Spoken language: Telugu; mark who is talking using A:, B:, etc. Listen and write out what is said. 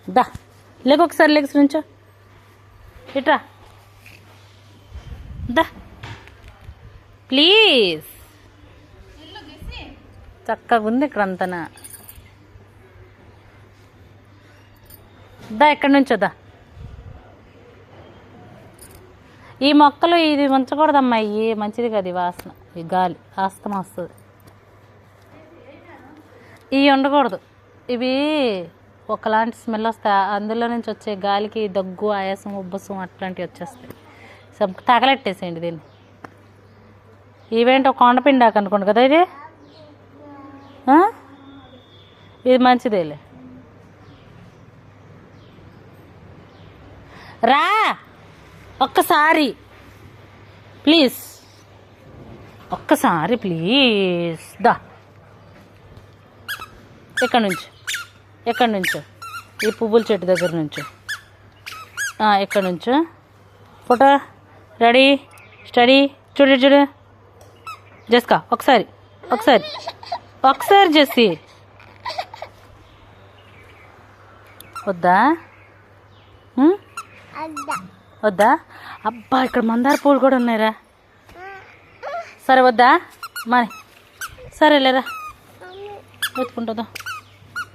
A: దా లేకు ఒకసారి లెగ్స్ నుంచో ఇట్రా దా ప్లీజ్. చక్కగా ఉంది ఇక్కడ అంతనా. దా ఎక్కడి నుంచో దా. ఈ మొక్కలు ఇది ఉంచకూడదమ్మా, ఇవి మంచిది కదా ఈ వాసన, ఈ గాలి ఆస్తమా వస్తుంది. ఇవి ఉండకూడదు, ఇవి ఒకలాంటి స్మెల్ వస్తాయి. అందులో నుంచి వచ్చే గాలికి దగ్గు, ఆయాసం, ఉబ్బసం అట్లాంటివి వచ్చేస్తాయి. తగలెట్టేసేయండి దీన్ని. ఇవేంటో కొండపిండాకు అనుకోండి కదా ఇది. ఇది మంచిదేలే. రా ఒక్కసారి ప్లీజ్, ఒక్కసారి ప్లీజ్. దా ఎక్కడి నుంచో ఈ పువ్వుల చెట్టు దగ్గర నుంచో, ఎక్కడి నుంచో. Photo ready steady. చూడు చూడు జస్కా, ఒకసారి ఒకసారి ఒకసారి జెస్సీ. వద్దా వద్దా? అబ్బా ఇక్కడ మందార పూలు కూడా ఉన్నాయిరా. సరే వద్దా మరి, సరేలేరా వెతుకుంటుందా.